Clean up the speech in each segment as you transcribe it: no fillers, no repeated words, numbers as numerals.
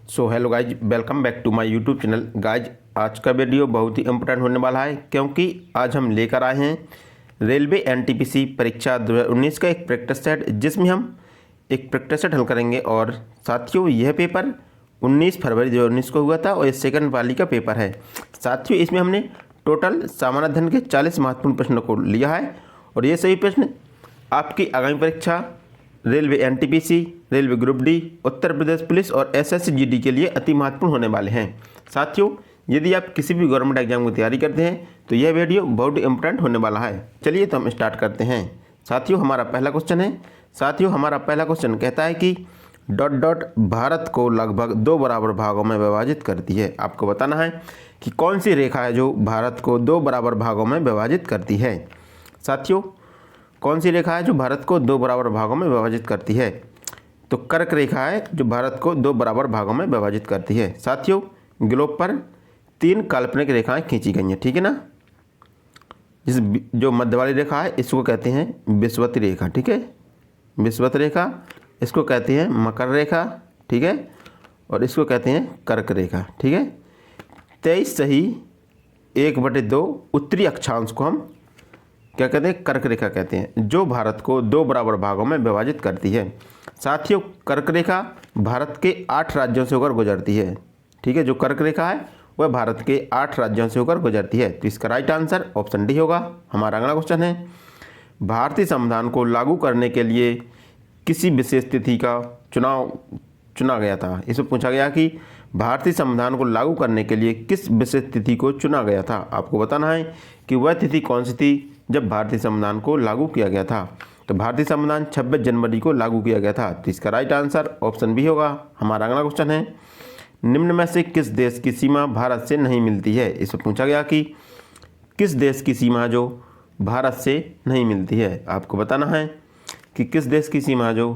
So hello guys, welcome back to my YouTube channel. Guys, आज का video बहुत ही important होने वाला है क्योंकि आज हम लेकर आए हैं रेलवे एनटीपीसी परीक्षा 2019 का एक प्रैक्टिस सेट, जिसमें हम एक प्रैक्टिस सेट हल करेंगे। और साथियों, यह पेपर 19 फरवरी 2019 को हुआ था और ये सेकंड वाली का पेपर है। साथियों, इसमें हमने टोटल सामान्य अध्ययन के 40 महत्वपूर्ण प्रश्नों को लिया है और ये सभी प्रश्न आपकी आगामी परीक्षा railway NTPC, railway group D, Uttar Pradesh police और एसएससी जीडी के लिए अति महत्वपूर्ण होने वाले हैं। साथियों, यदि आप किसी भी गवर्नमेंट एग्जाम की तैयारी करते हैं तो यह वीडियो बहुत ही इंपॉर्टेंट होने वाला है। चलिए तो हम स्टार्ट करते हैं। साथियों, हमारा पहला क्वेश्चन कहता है कि डॉट डॉट भारत को लगभग 2 बराबर भागों में विभाजित करती है। आपको बताना है कि कौन सी रेखा है जो भारत को 2 बराबर भागों में विभाजित करती है। साथियों, कौन सी रेखा है जो भारत को 2 बराबर भागों में विभाजित करती है? तो कर्क रेखा है जो भारत को 2 बराबर भागों में विभाजित करती है। साथियों, ग्लोब पर 3 काल्पनिक रेखाएं खींची गई हैं, ठीक है ना। जो मध्य वाली रेखा है इसको कहते हैं विषुवत रेखा, ठीक है। विषुवत रेखा, इसको कहते हैं मकर रेखा, ठीक है, और इसको कहते हैं कर्क रेखा, ठीक है। 23 सही 1/2 उत्तरी अक्षांश को हम क्या कहते हैं? कर्क रेखा कहते हैं, जो भारत को 2 बराबर भागों में विभाजित करती है। साथियों, कर्क रेखा भारत के 8 राज्यों से होकर गुजरती है, ठीक है। जो कर्क रेखा है वह भारत के 8 राज्यों से होकर गुजरती है। तो इसका राइट आंसर ऑप्शन डी होगा। हमारा अगला क्वेश्चन है, भारतीय संविधान को लागू करने के लिए किसी विशेष तिथि का चुना गया था। इसमें पूछा गया कि भारतीय संविधान को लागू करने के लिए किस विशेष तिथि को चुना गया था। आपको बताना है कि वह तिथि कौन सी थी जब भारतीय संविधान को लागू किया गया था। तो भारतीय संविधान 26 जनवरी को लागू किया गया था। तो इसका राइट आंसर ऑप्शन बी होगा। हमारा अगला क्वेश्चन है, निम्न में से किस देश की सीमा भारत से नहीं मिलती है। इसमें पूछा गया कि किस देश की सीमा जो भारत से नहीं मिलती है। आपको बताना है कि किस देश की सीमा जो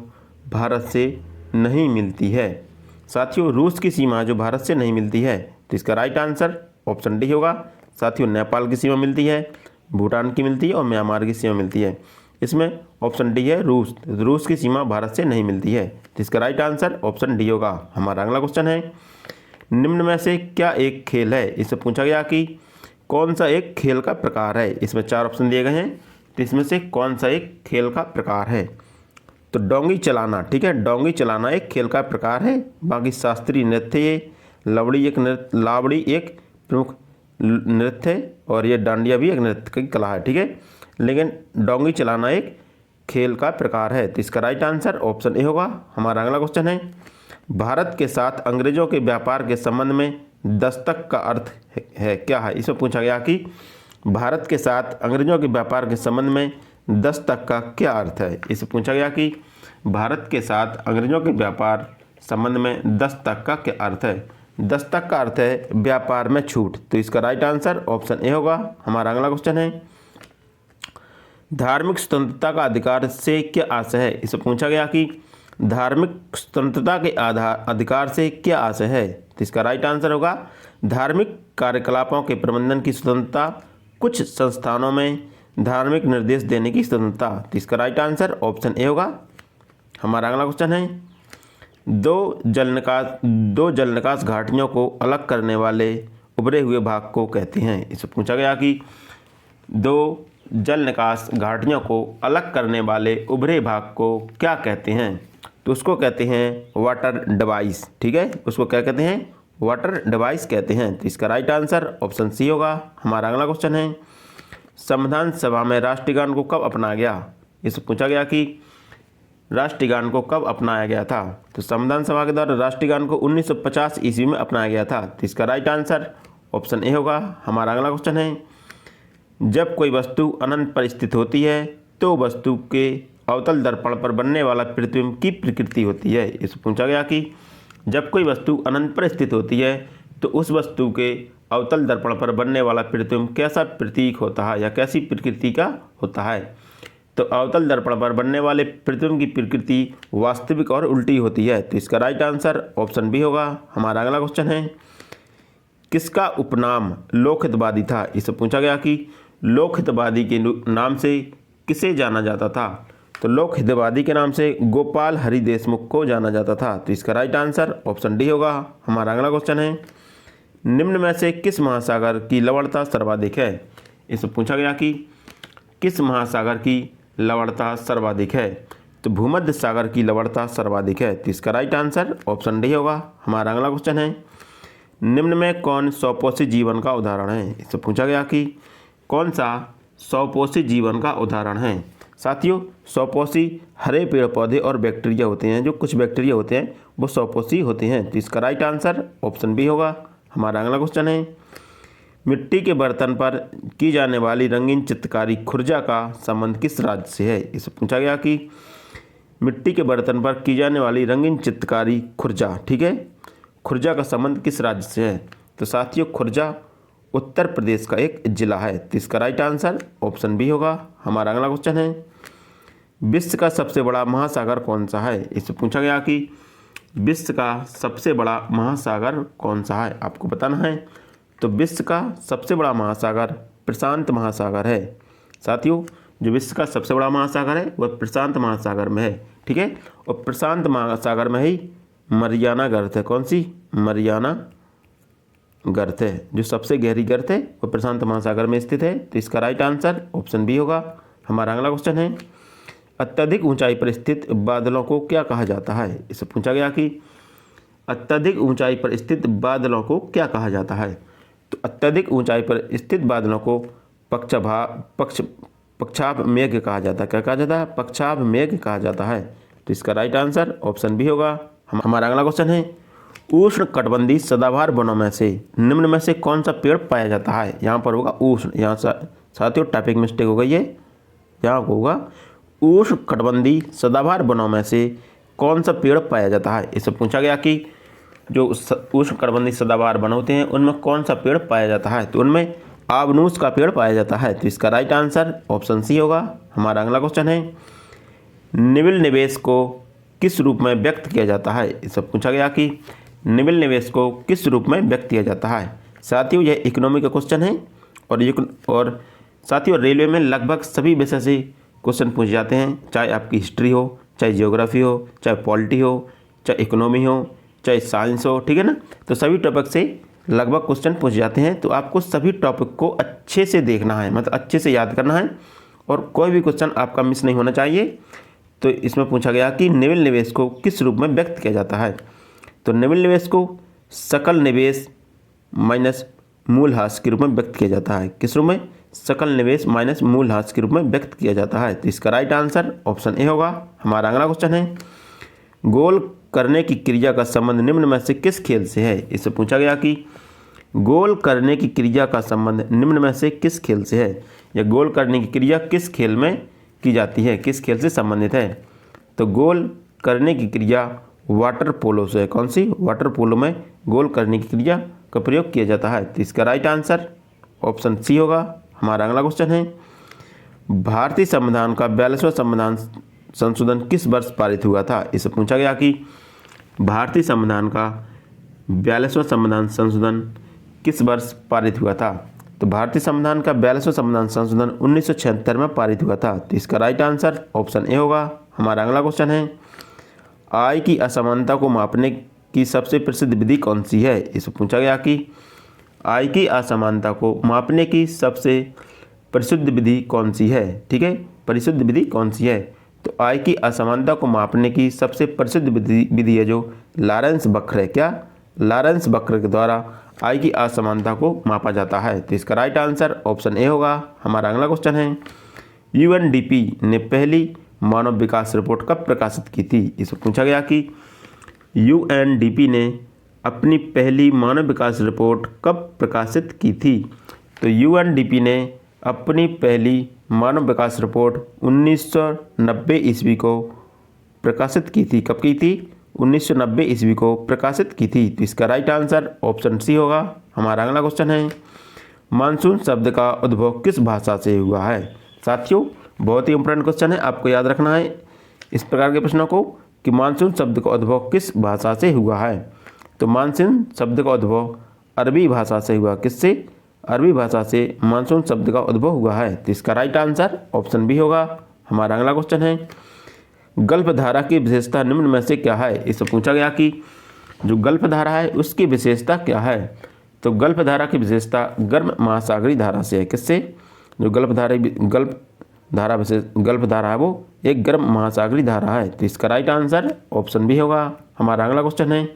भारत से नहीं मिलती है। साथियों, रूस की सीमा जो भारत से नहीं मिलती है। तो इसका राइट आंसर ऑप्शन डी होगा। साथियों, नेपाल की सीमा मिलती है, भूटान की मिलती है और म्यांमार की सीमा मिलती है। इसमें ऑप्शन डी है रूस की सीमा भारत से नहीं मिलती है। तो इसका राइट आंसर ऑप्शन डी होगा। हमारा अगला क्वेश्चन है, निम्न में से क्या एक खेल है। इससे पूछा गया कि कौन सा एक खेल का प्रकार है। इसमें 4 ऑप्शन दिए गए हैं, तो इसमें से कौन सा एक खेल का प्रकार है। तो डोंगी चलाना, ठीक है, डोंगी चलाना एक खेल का प्रकार है। बाकी शास्त्रीय नृत्य, लावड़ी एक प्रमुख नृत्य है और ये डांडिया भी एक नृत्य की कला है, ठीक है। लेकिन डोंगी चलाना एक खेल का प्रकार है। तो इसका राइट आंसर ऑप्शन ए होगा। हमारा अगला क्वेश्चन है, भारत के साथ अंग्रेजों के व्यापार के संबंध में दस्तक का अर्थ है क्या है। इसमें पूछा गया कि भारत के साथ अंग्रेजों के व्यापार के संबंध में दस्तक का क्या अर्थ है। इससे पूछा गया कि भारत के साथ अंग्रेजों के व्यापार संबंध में दस्तक का क्या अर्थ है। दस्तक का अर्थ है व्यापार में छूट। तो इसका राइट आंसर ऑप्शन ए होगा। हमारा अगला क्वेश्चन है, धार्मिक स्वतंत्रता का अधिकार से क्या आशय है। इसे पूछा गया कि धार्मिक स्वतंत्रता के अधिकार से क्या आशय है। तो इसका राइट आंसर होगा धार्मिक कार्यकलापों के प्रबंधन की स्वतंत्रता, कुछ संस्थानों में धार्मिक निर्देश देने की स्वतंत्रता। तो इसका राइट आंसर ऑप्शन ए होगा। हमारा अगला क्वेश्चन है, दो जल निकास घाटियों को अलग करने वाले उभरे हुए भाग को कहते हैं। इससे पूछा गया कि 2 जल निकास घाटियों को अलग करने वाले उभरे भाग को क्या कहते हैं। तो उसको कहते हैं वाटर डिवाइस, ठीक है, उसको क्या कहते हैं? वाटर डिवाइस कहते हैं। तो इसका राइट आंसर ऑप्शन सी होगा। हमारा अगला क्वेश्चन है, संविधान सभा में राष्ट्रीय गान को कब अपनाया गया। इससे पूछा गया कि राष्ट्रीय गान को कब अपनाया गया था। तो संविधान सभा के द्वारा राष्ट्रीय गान को 1950 ईस्वी में अपनाया गया था। तो इसका राइट आंसर ऑप्शन ए होगा। हमारा अगला क्वेश्चन है, जब कोई वस्तु अनंत पर स्थित होती है तो वस्तु के अवतल दर्पण पर बनने वाला प्रतिबिंब की प्रकृति होती है। इससे पूछा गया कि जब कोई वस्तु अनंत पर स्थित होती है तो उस वस्तु के अवतल दर्पण पर बनने वाला प्रतिबिंब कैसा प्रतीक होता है या कैसी प्रकृति का होता है। तो अवतल दर्पण पर बनने वाले प्रतिबिंब की प्रकृति वास्तविक और उल्टी होती है। तो इसका राइट आंसर ऑप्शन बी होगा। हमारा अगला क्वेश्चन है, किसका उपनाम लोकहितवादी था। इससे पूछा गया कि लोकहितवादी के नाम से किसे जाना जाता था। तो लोक हितवादी के नाम से गोपाल हरि देशमुख को जाना जाता था। तो इसका राइट आंसर ऑप्शन डी होगा। हमारा अगला क्वेश्चन है, निम्न में से किस महासागर की लवणता सर्वाधिक है? इसमें पूछा गया कि किस महासागर की लवणता सर्वाधिक है? तो भूमध्य सागर की लवणता सर्वाधिक है। तो इसका राइट आंसर ऑप्शन डी होगा। हमारा अगला क्वेश्चन है, निम्न में कौन सौपोषी जीवन का उदाहरण है? इससे पूछा गया कि कौन सा सौपोषी जीवन का उदाहरण है? साथियों, सौपोषी हरे पेड़ पौधे और बैक्टीरिया होते हैं। जो कुछ बैक्टीरिया होते हैं वो सौपोषी होते हैं। तो इसका राइट आंसर ऑप्शन बी होगा। हमारा अगला क्वेश्चन है, मिट्टी के बर्तन पर की जाने वाली रंगीन चित्रकारी खुरजा का संबंध किस राज्य से है? इससे पूछा गया कि मिट्टी के बर्तन पर की जाने वाली रंगीन चित्रकारी खुरजा, ठीक है, खुरजा का संबंध किस राज्य से है? तो साथियों, खुरजा उत्तर प्रदेश का एक जिला है। तो इसका राइट आंसर ऑप्शन बी होगा। हमारा अगला क्वेश्चन है, विश्व का सबसे बड़ा महासागर कौन सा है? इससे पूछा गया कि विश्व का सबसे बड़ा महासागर कौन सा है, आपको बताना है। तो विश्व का सबसे बड़ा महासागर प्रशांत महासागर है। साथियों, जो विश्व का सबसे बड़ा महासागर है वह प्रशांत महासागर में है, ठीक है। और प्रशांत महासागर में ही मरियाना गर्त है। कौन सी? मरियाना गर्त है। जो सबसे गहरी गर्त है वह प्रशांत महासागर में स्थित है। तो इसका राइट आंसर ऑप्शन बी होगा। हमारा अगला क्वेश्चन है, अत्यधिक ऊंचाई पर स्थित बादलों को क्या कहा जाता है? इससे पूछा गया कि अत्यधिक ऊंचाई पर स्थित बादलों को क्या कहा जाता है? तो अत्यधिक ऊंचाई पर स्थित बादलों को पक्षाभ मेघ कहा जाता है। क्या कहा जाता है? पक्षाभ मेघ कहा जाता है। तो इसका राइट आंसर ऑप्शन बी होगा। हमारा अगला क्वेश्चन है, उष्ण कटिबंधीय सदाबहार वनों में से निम्न में से कौन सा पेड़ पाया जाता है? यहाँ पर होगा उष्ण, यहाँ साथियों टाइपिंग मिस्टेक हो गई है, यहाँ होगा उष्ण कटिबंधीय सदाबहार वनों में से कौन सा पेड़ पाया जाता है? इससे पूछा गया कि जो उष्ण कटिबंधीय सदाबहार वन होते हैं उनमें कौन सा पेड़ पाया जाता है? तो उनमें आबनूस का पेड़ पाया जाता है। तो इसका राइट आंसर ऑप्शन सी होगा। हमारा अगला क्वेश्चन है, निविल निवेश को किस रूप में व्यक्त किया जाता है? इससे पूछा गया कि निविल निवेश को किस रूप में व्यक्त किया जाता है? साथियों, यह इकोनॉमी का क्वेश्चन है और साथियों रेलवे में लगभग सभी विषय से क्वेश्चन पूछे जाते हैं, चाहे आपकी हिस्ट्री हो, चाहे जियोग्राफी हो, चाहे पॉलिटी हो, चाहे इकोनॉमी हो, चाहे साइंस हो, ठीक है ना। तो सभी टॉपिक से लगभग क्वेश्चन पूछ जाते हैं। तो आपको सभी टॉपिक को अच्छे से देखना है, मतलब अच्छे से याद करना है और कोई भी क्वेश्चन आपका मिस नहीं होना चाहिए। तो इसमें पूछा गया कि निविल निवेश को किस रूप में व्यक्त किया जाता है? तो निविल निवेश को सकल निवेश माइनस मूल्यह्रास के रूप में व्यक्त किया जाता है। किस रूप में? सकल निवेश माइनस मूल्यह्रास के रूप में व्यक्त किया जाता है। तो इसका राइट आंसर ऑप्शन ए होगा। हमारा अगला क्वेश्चन है, गोल करने की क्रिया का संबंध निम्न में से किस खेल से है? इससे पूछा गया कि गोल करने की क्रिया का संबंध निम्न में से किस खेल से है, या गोल करने की क्रिया किस खेल में की जाती है, किस खेल से संबंधित है? तो गोल करने की क्रिया वाटर पोलो से है। कौन सी? वाटर पोलो में गोल करने की क्रिया का प्रयोग किया जाता है। तो इसका राइट आंसर ऑप्शन सी होगा। हमारा अगला क्वेश्चन है, भारतीय संविधान का 42वां संविधान संशोधन किस वर्ष पारित हुआ था? इससे पूछा गया कि भारतीय संविधान का 42वां संविधान संशोधन किस वर्ष पारित हुआ था? तो भारतीय संविधान का 42वां संविधान संशोधन 1976 में पारित हुआ था। तो इसका राइट आंसर ऑप्शन ए होगा। हमारा अगला क्वेश्चन है, आय की असमानता को मापने की सबसे प्रसिद्ध विधि कौन सी है? इससे पूछा गया कि आय की असमानता को मापने की सबसे प्रसिद्ध विधि कौन सी है, ठीक है, परिशुद्ध विधि कौन सी है? तो आय की असमानता को मापने की सबसे प्रसिद्ध विधि है जो लॉरेंस वक्र है। क्या? लॉरेंस वक्र के द्वारा आय की असमानता को मापा जाता है। तो इसका राइट आंसर ऑप्शन ए होगा। हमारा अगला क्वेश्चन है, यूएनडीपी ने पहली मानव विकास रिपोर्ट कब प्रकाशित की थी? इसको पूछा गया कि यूएनडीपी ने अपनी पहली मानव विकास रिपोर्ट कब प्रकाशित की थी? तो यूएनडीपी ने अपनी पहली मानव विकास रिपोर्ट 1990 ईस्वी को प्रकाशित की थी। कब की थी? 1990 ईस्वी को प्रकाशित की थी। तो इसका राइट आंसर ऑप्शन सी होगा। हमारा अगला क्वेश्चन है, मानसून शब्द का उद्भव किस भाषा से हुआ है? साथियों, बहुत ही इंपॉर्टेंट क्वेश्चन है, आपको याद रखना है इस प्रकार के प्रश्नों को कि मानसून शब्द का उद्भव किस भाषा से हुआ है। तो मानसून शब्द का उद्भव अरबी भाषा से हुआ। किससे? अरबी भाषा से मानसून शब्द का उद्भव हुआ है। तो इसका राइट आंसर ऑप्शन बी होगा। हमारा अगला क्वेश्चन है, गल्फ धारा की विशेषता निम्न में से क्या है। इससे पूछा गया कि जो गल्फ धारा है उसकी विशेषता क्या है। तो गल्फ धारा की विशेषता गर्म महासागरीय धारा से है। किससे? जो गल्फ धारा है वो एक गर्म महासागरीय धारा है। तो इसका राइट आंसर ऑप्शन बी होगा। हमारा अगला क्वेश्चन है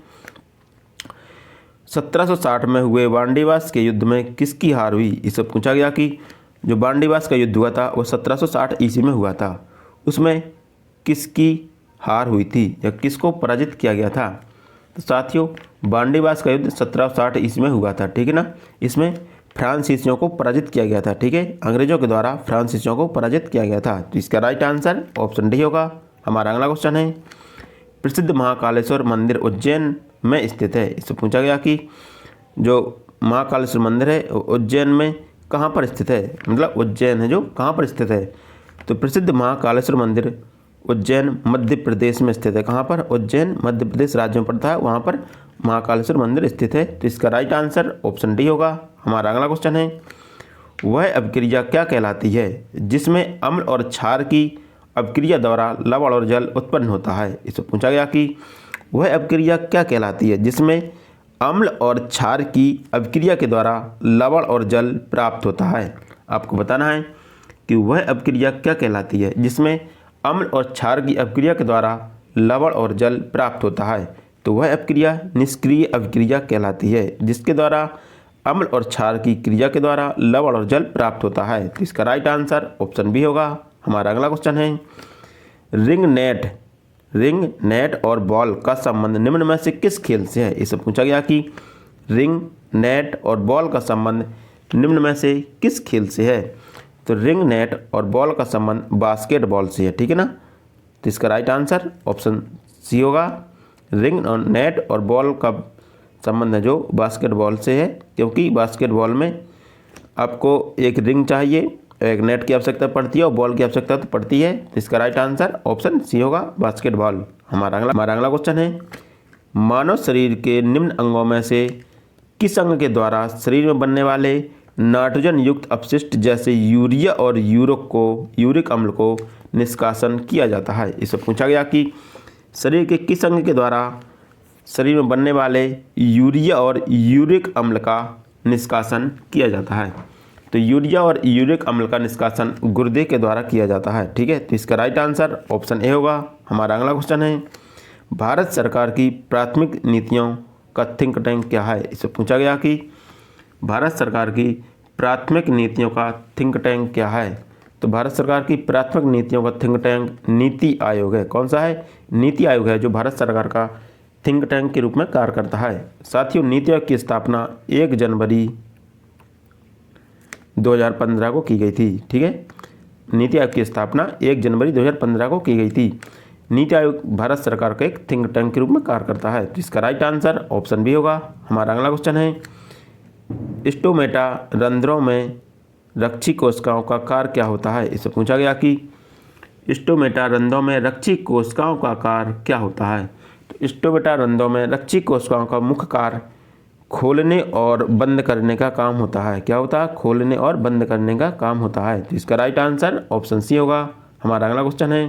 1760 में हुए वांडीवास के युद्ध में किसकी हार हुई। इससे पूछा गया कि जो वांडीवास का युद्ध हुआ था वो 1760 ईस्वी में हुआ था, उसमें किसकी हार हुई थी या किसको पराजित किया गया था। तो साथियों वांडीवास का युद्ध 1760 ईस्वी में हुआ था, ठीक है ना। इसमें फ्रांसीसियों को पराजित किया गया था, ठीक है, अंग्रेजों के द्वारा फ्रांसीसियों को पराजित किया गया था। तो इसका राइट आंसर ऑप्शन डी होगा। हमारा अगला क्वेश्चन है प्रसिद्ध महाकालेश्वर मंदिर उज्जैन में स्थित है। इससे पूछा गया कि जो महाकालेश्वर मंदिर है उज्जैन में कहाँ पर स्थित है, मतलब उज्जैन है जो कहाँ पर स्थित है। तो प्रसिद्ध महाकालेश्वर मंदिर उज्जैन मध्य प्रदेश में स्थित है। कहाँ पर? उज्जैन मध्य प्रदेश राज्य में पड़ता है, वहाँ पर महाकालेश्वर मंदिर स्थित है। तो इसका राइट आंसर ऑप्शन डी होगा। हमारा अगला क्वेश्चन है वह अभिक्रिया क्या कहलाती है जिसमें अम्ल और क्षार की अभिक्रिया द्वारा लवण और जल उत्पन्न होता है। इससे पूछा गया कि वह अभिक्रिया क्या कहलाती है जिसमें अम्ल और क्षार की अभिक्रिया के द्वारा लवण और जल प्राप्त होता है। आपको बताना है कि वह अभिक्रिया क्या कहलाती है जिसमें अम्ल और क्षार की अभिक्रिया के द्वारा लवण और जल प्राप्त होता है। तो वह अभिक्रिया निष्क्रिय अभिक्रिया कहलाती है जिसके द्वारा अम्ल और क्षार की क्रिया के द्वारा लवण और जल प्राप्त होता है। तो इसका राइट आंसर ऑप्शन बी होगा। हमारा अगला क्वेश्चन है रिंग नेट और बॉल का संबंध निम्न में से किस खेल से है। इससे पूछा गया कि रिंग नेट और बॉल का संबंध निम्न में से किस खेल से है। तो रिंग नेट और बॉल का संबंध बास्केटबॉल से है, ठीक है ना। तो इसका राइट आंसर ऑप्शन सी होगा। रिंग और नेट और बॉल का संबंध है जो बास्केटबॉल से है, क्योंकि बास्केटबॉल में आपको एक रिंग चाहिए, एक नेट की आवश्यकता पड़ती है और बॉल की आवश्यकता तो पड़ती है। तो इसका राइट आंसर ऑप्शन सी होगा, बास्केटबॉल। हमारा अगला क्वेश्चन है मानव शरीर के निम्न अंगों में से किस अंग के द्वारा शरीर में बनने वाले नाइट्रोजन युक्त अपशिष्ट जैसे यूरिया और यूरिक अम्ल को निष्कासन किया जाता है। इससे पूछा गया कि शरीर के किस अंग के द्वारा शरीर में बनने वाले यूरिया और यूरिक अम्ल का निष्कासन किया जाता है। तो यूरिया और यूरिक अम्ल का निष्कासन गुर्दे के द्वारा किया जाता है, ठीक है। तो इसका राइट आंसर ऑप्शन ए होगा। हमारा अगला क्वेश्चन है भारत सरकार की प्राथमिक नीतियों का थिंक टैंक क्या है। इससे पूछा गया कि भारत सरकार की प्राथमिक नीतियों का थिंक टैंक क्या है। तो भारत सरकार की प्राथमिक नीतियों का थिंक टैंक नीति आयोग है। कौन सा है? नीति आयोग है, जो भारत सरकार का थिंक टैंक के रूप में कार्य करता है। साथियों नीति आयोग की स्थापना 1 जनवरी 2015 को की गई थी, ठीक है। नीति आयोग की स्थापना 1 जनवरी 2015 को की गई थी। नीति आयोग भारत सरकार का एक थिंक टैंक के रूप में कार्य करता है। तो इसका राइट आंसर ऑप्शन बी होगा। हमारा अगला क्वेश्चन है स्टोमेटा रंध्रों में रक्षी कोशिकाओं का कार्य क्या होता है। इससे पूछा गया कि स्टोमेटा रंध्रों में रक्षी कोशिकाओं का कार्य क्या होता है। तो स्टोमेटा रंध्रों में रक्षी कोशिकाओं का मुख्य कार्य खोलने और बंद करने का काम होता है। क्या होता है? खोलने और बंद करने का काम होता है। तो इसका राइट आंसर ऑप्शन सी होगा। हमारा अगला क्वेश्चन है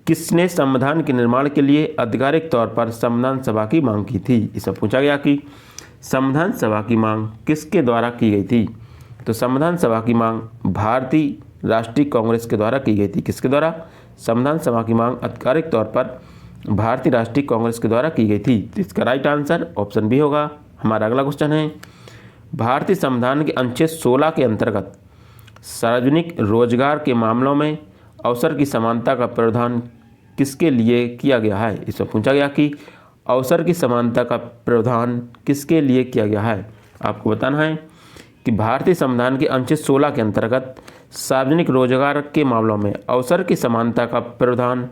किसने संविधान के निर्माण के लिए आधिकारिक तौर पर संविधान सभा की मांग की थी। इससे पूछा गया कि संविधान सभा की मांग किसके द्वारा की गई थी। तो संविधान सभा की मांग भारतीय राष्ट्रीय कांग्रेस के द्वारा की गई थी। किसके द्वारा? संविधान सभा की मांग आधिकारिक तौर पर भारतीय राष्ट्रीय कांग्रेस के द्वारा की गई थी। तो इसका राइट आंसर ऑप्शन बी होगा। हमारा अगला क्वेश्चन है भारतीय संविधान के अनुच्छेद 16 के अंतर्गत सार्वजनिक रोजगार के मामलों में अवसर की समानता का प्रावधान किसके लिए किया गया है। इसमें पूछा गया कि अवसर की समानता का प्रावधान किसके लिए किया गया है। आपको बताना है कि भारतीय संविधान के अनुच्छेद 16 के अंतर्गत सार्वजनिक रोजगार के मामलों में अवसर की समानता का प्रावधान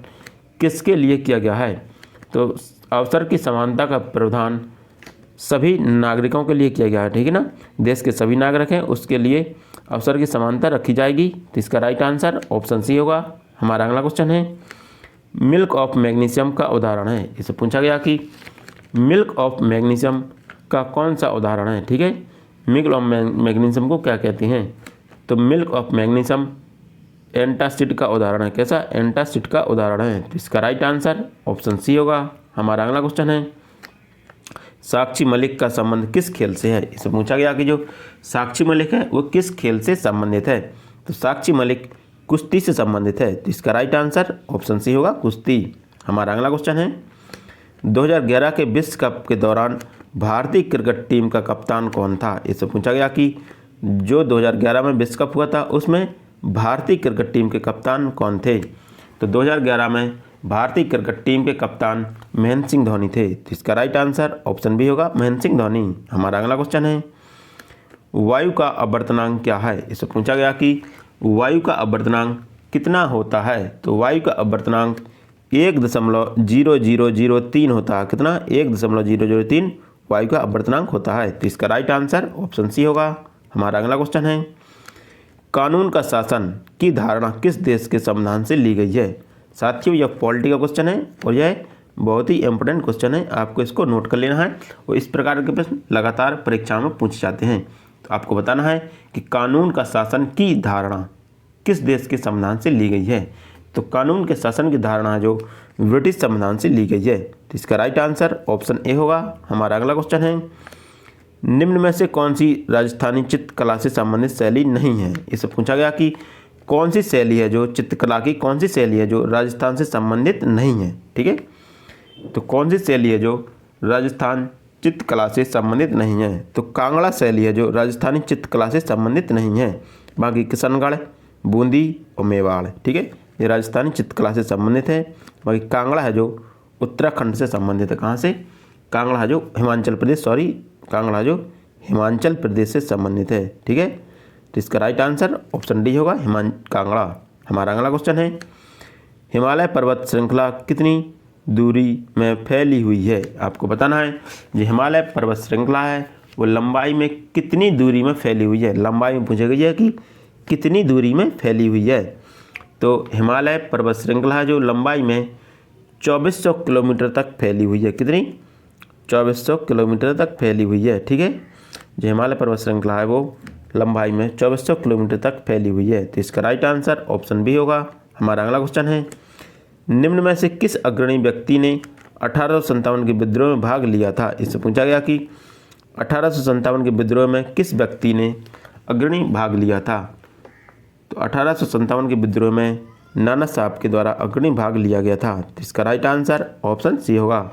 किसके लिए किया गया है। तो अवसर की समानता का प्रावधान सभी नागरिकों के लिए किया गया है, ठीक है ना। देश के सभी नागरिक हैं उसके लिए अवसर की समानता रखी जाएगी। तो इसका राइट आंसर ऑप्शन सी होगा। हमारा अगला क्वेश्चन है मिल्क ऑफ मैग्नीशियम का उदाहरण है। इससे पूछा गया कि मिल्क ऑफ मैग्नीशियम का कौन सा उदाहरण है, ठीक है। मिल्क ऑफ मैग्नीशियम को क्या कहते हैं। तो मिल्क ऑफ मैग्नीशियम एंटासिड का उदाहरण है। कैसा? एंटासिड का उदाहरण है। तो इसका राइट आंसर ऑप्शन सी होगा। हमारा अगला क्वेश्चन है, साक्षी मलिक का संबंध किस खेल से है? इसे पूछा गया कि जो साक्षी मलिक है वो किस खेल से संबंधित है? तो साक्षी मलिक कुश्ती से संबंधित है। तो इसका राइट आंसर ऑप्शन सी होगा, कुश्ती। हमारा अगला क्वेश्चन है, 2011 के विश्व कप के दौरान भारतीय क्रिकेट टीम का कप्तान कौन था? इससे पूछा गया कि जो 2011 में विश्व कप हुआ था उसमें भारतीय क्रिकेट टीम के कप्तान कौन थे? तो 2011 में भारतीय क्रिकेट टीम के कप्तान महेंद्र सिंह धोनी थे। तो इसका राइट आंसर ऑप्शन बी होगा, महेंद्र सिंह धोनी। हमारा अगला क्वेश्चन है, वायु का अपवर्तनांक क्या है? इससे पूछा गया कि वायु का अपवर्तनांक कितना होता है? तो वायु का अपवर्तनांक 1.0003 होता है। कितना? 1.003 वायु का अपवर्तनांक होता है। तो इसका राइट आंसर ऑप्शन सी होगा। हमारा अगला क्वेश्चन है, कानून का शासन की धारणा किस देश के संविधान से ली गई है? साथियों, यह पॉलिटी का क्वेश्चन है और यह बहुत ही इंपॉर्टेंट क्वेश्चन है, आपको इसको नोट कर लेना है। और इस प्रकार के प्रश्न लगातार परीक्षाओं में पूछे जाते हैं। तो आपको बताना है कि कानून का शासन की धारणा किस देश के संविधान से ली गई है? तो कानून के शासन की धारणा जो ब्रिटिश संविधान से ली गई है। तो इसका राइट आंसर ऑप्शन ए होगा। हमारा अगला क्वेश्चन है, निम्न में से कौन सी राजस्थानी चित्रकला से संबंधित शैली नहीं है? इससे पूछा गया कि कौन सी शैली है जो चित्रकला की, कौन सी शैली है जो राजस्थान से संबंधित नहीं है? ठीक है, तो कौन सी शैली है जो राजस्थान चित्रकला से संबंधित नहीं है? तो कांगड़ा शैली है जो राजस्थानी चित्रकला से संबंधित नहीं है। बाकी किशनगढ़, बूंदी और मेवाड़, ठीक है, ये राजस्थानी चित्रकला से संबंधित है। बाकी कांगड़ा है जो उत्तराखंड से संबंधित है। कहाँ से? कांगड़ा है जो हिमाचल प्रदेश, कांगड़ा जो हिमाचल प्रदेश से संबंधित है। ठीक है, तो इसका राइट आंसर ऑप्शन डी होगा, कांगड़ा। हमारा अगला क्वेश्चन है, हिमालय पर्वत श्रृंखला कितनी दूरी में फैली हुई है? आपको बताना है जो हिमालय पर्वत श्रृंखला है वो लंबाई में कितनी दूरी में फैली हुई है। लंबाई में पूछा गया है कि कितनी दूरी में फैली हुई है। तो हिमालय पर्वत श्रृंखला है जो लंबाई में 2400 किलोमीटर तक फैली हुई है। कितनी? 2400 किलोमीटर तक फैली हुई है। ठीक है, जो हिमालय पर्वत श्रृंखला है वो लंबाई में 2400 किलोमीटर तक फैली हुई है। तो इसका राइट आंसर ऑप्शन बी होगा। हमारा अगला क्वेश्चन है, निम्न में से किस अग्रणी व्यक्ति ने 1857 के विद्रोह में भाग लिया था? इससे पूछा गया कि 1857 के विद्रोह में किस व्यक्ति ने अग्रणी भाग लिया था? तो 1857 के विद्रोह में नाना साहब के द्वारा अग्रणी भाग लिया गया था। तो इसका राइट आंसर ऑप्शन सी होगा।